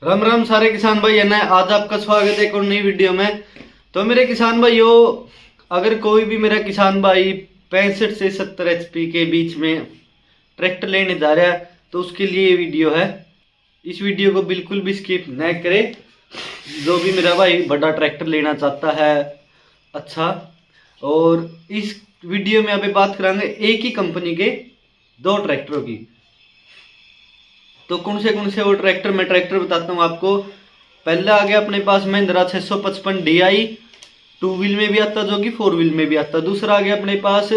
राम राम सारे किसान भाई है ना। आज आपका स्वागत है एक और नई वीडियो में। तो मेरे किसान भाइयों, अगर कोई भी मेरा किसान भाई 65 से 70 HP के बीच में ट्रैक्टर लेने जा रहा है तो उसके लिए ये वीडियो है। इस वीडियो को बिल्कुल भी स्किप न करे। जो भी मेरा भाई बड़ा ट्रैक्टर लेना चाहता है अच्छा, और इस वीडियो में अभी बात करांगे एक ही कंपनी के दो ट्रैक्टरों की। तो कौन से वो ट्रैक्टर, मैं ट्रैक्टर बताता हूँ आपको। पहला आ गया अपने पास महिंद्रा 655 DI, टू व्हील में भी आता जो कि फोर व्हील में भी आता। दूसरा आ गया अपने पास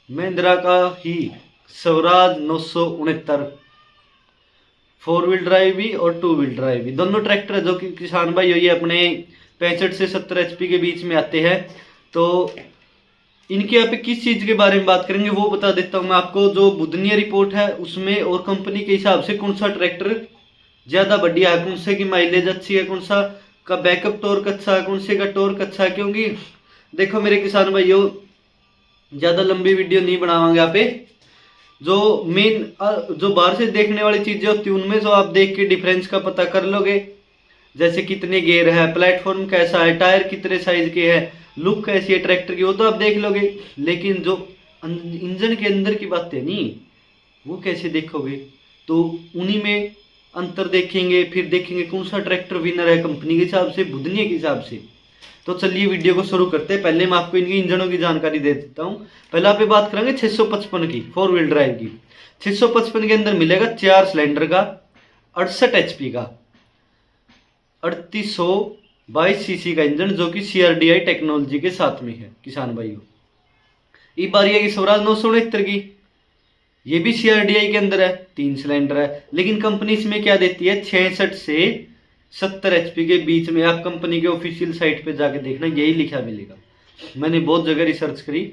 महिंद्रा का ही स्वराज 969, फोर व्हील ड्राइव भी और टू व्हील ड्राइव भी। दोनों ट्रैक्टर जो कि किसान भाई ये अपने 65 से 70 HP के बीच में आते हैं। तो इनके यहाँ पे किस चीज़ के बारे में बात करेंगे वो बता देता हूँ मैं आपको। जो बुधनिया रिपोर्ट है उसमें और कंपनी के हिसाब से कौन सा ट्रैक्टर ज़्यादा बढ़िया है, कौन से की माइलेज अच्छी है, कौन सा का बैकअप टॉर्क अच्छा है, कौन से का टॉर्क अच्छा है। क्योंकि देखो मेरे किसान भाइयों, ज़्यादा लंबी वीडियो नहीं बनावांगे यहाँ पे। जो मेन जो बाहर से देखने वाली चीज़ें होती है उनमें जो आप देख के डिफरेंस का पता कर लोगे, जैसे कितने गियर है, प्लेटफॉर्म कैसा है, टायर कितने साइज के हैं, लुक कैसी है ट्रैक्टर की, वो तो आप देख लोगे। लेकिन जो इंजन के अंदर की बातें नहीं, वो कैसे देखोगे। तो उन्हीं में अंतर देखेंगे, फिर देखेंगे कौन सा ट्रैक्टर विनर है कंपनी के हिसाब से, बुधनिया के हिसाब से। तो चलिए वीडियो को शुरू करते हैं। पहले मैं आपको इनकी इंजनों की जानकारी दे देता हूँ। पहले आप बात करेंगे 655 की, फोर व्हील ड्राइव की। 655 के अंदर मिलेगा 4 सिलेंडर का 68 HP का 3822 cc का इंजन, जो कि CRDI टेक्नोलॉजी के साथ में है किसान भाइयों। ये बारी है कि स्वराज 969 की, ये भी CRDI के अंदर है, 3 सिलेंडर है। लेकिन कंपनी इसमें क्या देती है, 66 से 70 HP के बीच में। आप कंपनी के ऑफिशियल साइट पे जाके देखना, यही लिखा मिलेगा। मैंने बहुत जगह रिसर्च करी,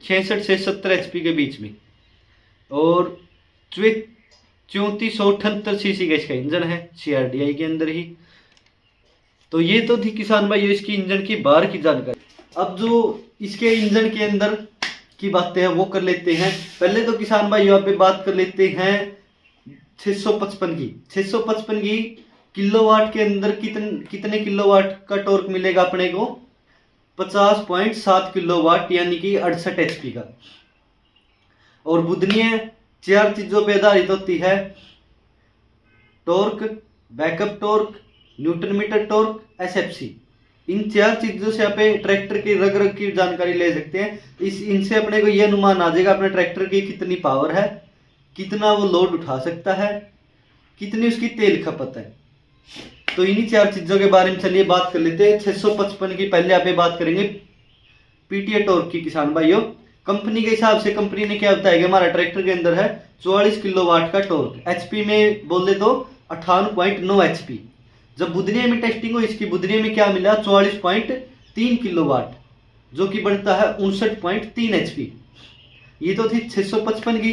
66 से 70 HP के बीच में। और 3478 cc का इसका इंजन है CRDI के अंदर ही। तो ये तो थी किसान भाई इसकी इंजन की बाहर की जानकारी। अब जो इसके इंजन के अंदर की बातें हैं वो कर लेते हैं। पहले तो किसान भाई यहाँ पे बात कर लेते हैं 655 की। 655 की किलोवाट के अंदर कितने किलोवाट का टॉर्क मिलेगा अपने को, 50.7 किलोवाट, यानी कि 68 HP का। और बुधनिया 4 चीजों पे आधारित होती है, torque, backup torque, newton metre torque, SFC। इन 4 चीजों से आप ट्रैक्टर की रग रग की जानकारी ले सकते हैं। इनसे अपने को यह अनुमान आ जाएगा अपने ट्रैक्टर की कितनी पावर है, कितना वो लोड उठा सकता है, कितनी उसकी तेल खपत है। तो इन्हीं 4 चीजों के बारे में चलिए बात कर लेते हैं। 655 की पहले आप बात करेंगे PTA टॉर्क की किसान भाइयों। कंपनी के हिसाब से कंपनी ने क्या बताया कि हमारा ट्रैक्टर के अंदर है 44 किलोवाट का टॉर्क। HP में बोले तो 58.9 HP। जब बुधनिया में टेस्टिंग हुई इसकी, बुधनिया में क्या मिला, 44.3 किलोवाट, जो कि बनता है 59.3 HP। ये तो थी 655 की।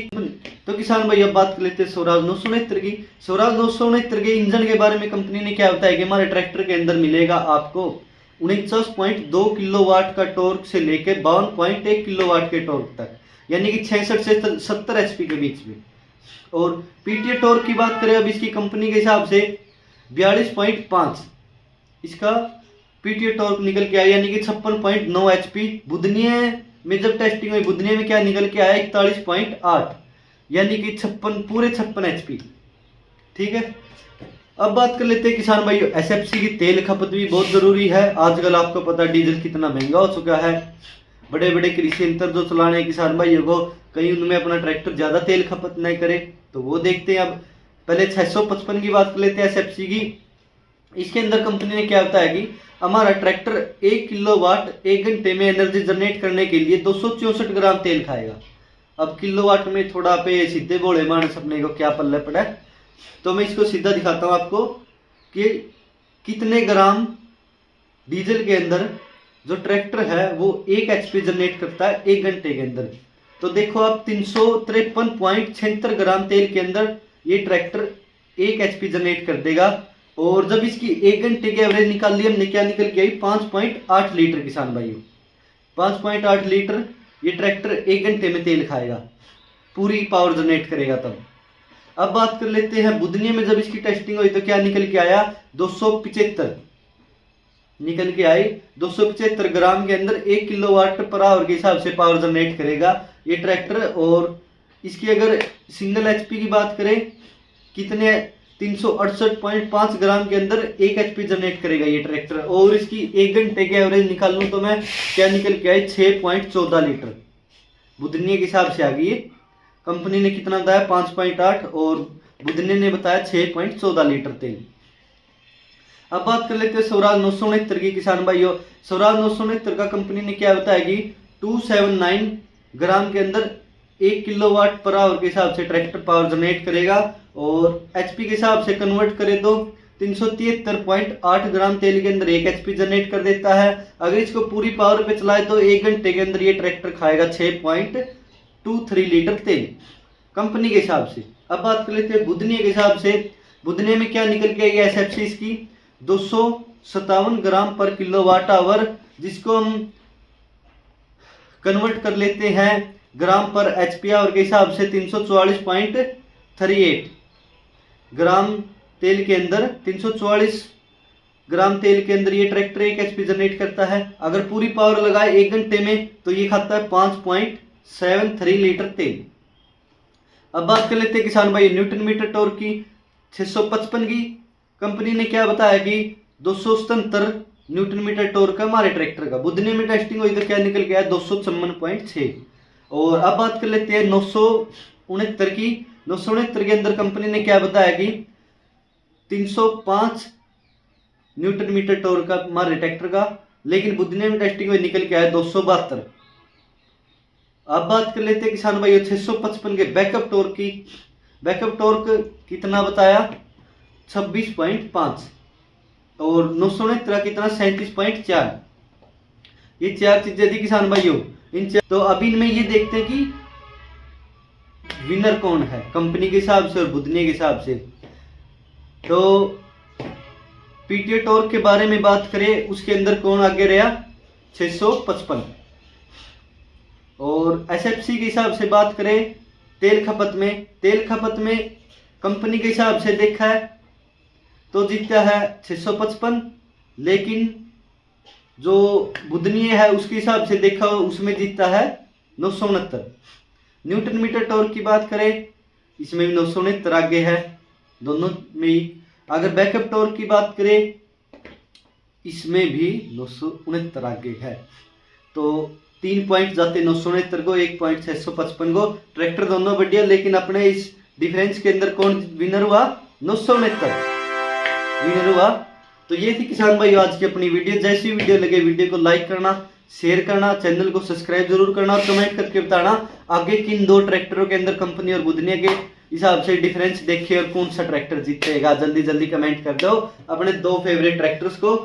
तो किसान भाई अब बात कर लेते हैं स्वराज 969 की। स्वराज 969 के इंजन के बारे में कंपनी ने क्या बताया कि हमारे ट्रैक्टर के अंदर मिलेगा आपको 49.2 किलोवाट का टॉर्क से लेकर 52.1 किलोवाट के टॉर्क तक, यानी कि 66 से 70 HP के बीच में। और PTA टॉर्क की बात करें अब इसकी कंपनी के हिसाब से 42.5 इसका PTA टॉर्क निकल के आया, यानी कि 56.9 HP। बुधनिया में जब टेस्टिंग हुई, बुधनिया में क्या निकल के आया, 41.8, यानी कि 56 HP। ठीक है। अब बात कर लेते हैं किसान भाई SFC की। तेल खपत भी बहुत जरूरी है। आजकल आपको पता डीजल कितना महंगा हो चुका है। बड़े बड़े कृषि यंत्र जो चलाने हैं किसान भाइयों को, कहीं उनमें अपना ट्रैक्टर ज्यादा तेल खपत नहीं करे, तो वो देखते हैं। अब पहले 655 की बात कर लेते हैं SFC की। इसके अंदर कंपनी ने क्या बताया कि हमारा ट्रैक्टर 1 किलोवाट 1 घंटे में एनर्जी जनरेट करने के लिए 264 ग्राम तेल खाएगा। अब किलोवाट में थोड़ा पे सीधे बोले मानस अपने को क्या पल्ले पड़ा है, तो मैं इसको सीधा दिखाता हूं आपको कि कितने ग्राम डीजल के अंदर जो ट्रैक्टर है वो 1 HP जनरेट करता है 1 घंटे के अंदर। तो देखो आप 353.76 ग्राम तेल के अंदर ये ट्रैक्टर 1 HP जनरेट कर देगा। और जब इसकी 1 घंटे की एवरेज निकाल ली हमने, क्या निकल के आई, 5.8 लीटर किसान भाइयों। 5.8 लीटर ये ट्रैक्टर 1 घंटे में तेल खाएगा, पूरी पावर जनरेट करेगा तब। अब बात कर लेते हैं बुधनी में जब इसकी टेस्टिंग हुई तो क्या निकल के आया, 275 निकल के आई। 275 ग्राम के अंदर 1 किलोवाट पर आवर के हिसाब से पावर जनरेट करेगा ये ट्रैक्टर। और इसकी अगर सिंगल एचपी की बात करें, कितने 368.5 ग्राम के अंदर 1 एचपी जनरेट करेगा ये ट्रैक्टर। और इसकी 1 घंटे के एवरेज निकाल लूँ तो मैं, क्या निकल के आई, 6.14 लीटर बुधनी के हिसाब से आ गई। कंपनी ने कितना बताया, 5.8 और बुधनी ने बताया 6.14 लीटर तेल। अब बात कर लेते हैं स्वराज 969 की किसान भाइयों। स्वराज 969 का कंपनी ने क्या बताया कि 279 ग्राम के अंदर 1 किलोवाट पर आवर के हिसाब से ट्रैक्टर पावर जनरेट करेगा। और एचपी के हिसाब से कन्वर्ट करें तो 373.8 ग्राम तेल के अंदर 1 एचपी जनरेट कर देता है। अगर इसको पूरी पावर पे चलाए तो 1 घंटे के अंदर ये ट्रैक्टर खाएगा 6.23 लीटर तेल कंपनी के हिसाब से। अब बात कर लेते हैं बुधनी के हिसाब से। बुधनी में क्या निकल के आई एसएफसी इसकी 257 ग्राम पर किलोवाट आवर, जिसको हम कन्वर्ट कर लेते हैं ग्राम पर एचपी आवर के हिसाब से 344.38 ग्राम तेल के अंदर 344 ग्राम तेल के अंदर ये ट्रैक्टर 1 एचपी जनरेट करता है। अगर पूरी पावर लगाए 1 घंटे में तो ये खाता है 5.73 लीटर तेल। अब बात कर लेते हैं किसान भाई न्यूटन मीटर टॉर्क की। 655 की कंपनी ने क्या बताया कि 277 न्यूटन मीटर टॉर्क का हमारे ट्रैक्टर का। बुधनी में टेस्टिंग हुई तो क्या निकल गया, 256.6। और अब बात कर लेते हैं 969 की। 969 के अंदर कंपनी ने क्या बताया कि 305 न्यूटन मीटर टॉर्क का हमारे ट्रैक्टर का, लेकिन बुधनी में टेस्टिंग हुई निकल के आया 272। अब बात कर लेते हैं किसान भाइयों 655 के बैकअप टॉर्क की। बैकअप टॉर्क कितना बताया, 26.5 और 969 कितना 37.4। ये 4 चीजें थी किसान भाइयों। तो अभी इनमें ये देखते हैं कि विनर कौन है कंपनी के हिसाब से और बुधनी के हिसाब से। तो पीटीए टॉर्क के बारे में बात करें, उसके अंदर कौन आगे रहा, 655। और एसएफसी के हिसाब से बात करें तेल खपत में कंपनी के हिसाब से देखा है तो जीता है 655, लेकिन जो बुधनी है उसके हिसाब से देखा उसमें जीता है 969। न्यूटन मीटर टॉर्क की बात करें, इसमें भी 969 आगे है दोनों में ही। अगर बैकअप टॉर्क की बात करें, इसमें भी 969 आगे है। तो 3 पॉइंट जाते 969 को, 1 पॉइंट 655 को। ट्रैक्टर दोनों बढ़िया, लेकिन अपने इस डिफरेंस के अंदर कौन विनर हुआ, 969 विनर हुआ। तो ये थी किसान भाई आज की अपनी वीडियो। जैसी वीडियो लगे वीडियो को लाइक करना, शेयर करना, चैनल को सब्सक्राइब जरूर करना और कमेंट करके बताना आगे किन 2 ट्रैक्टरों के अंदर कंपनी और बुधनी के हिसाब से डिफरेंस देखे और कौन सा ट्रैक्टर जीतेगा। जल्दी जल्दी कमेंट कर दो अपने 2 फेवरेट ट्रैक्टर्स को।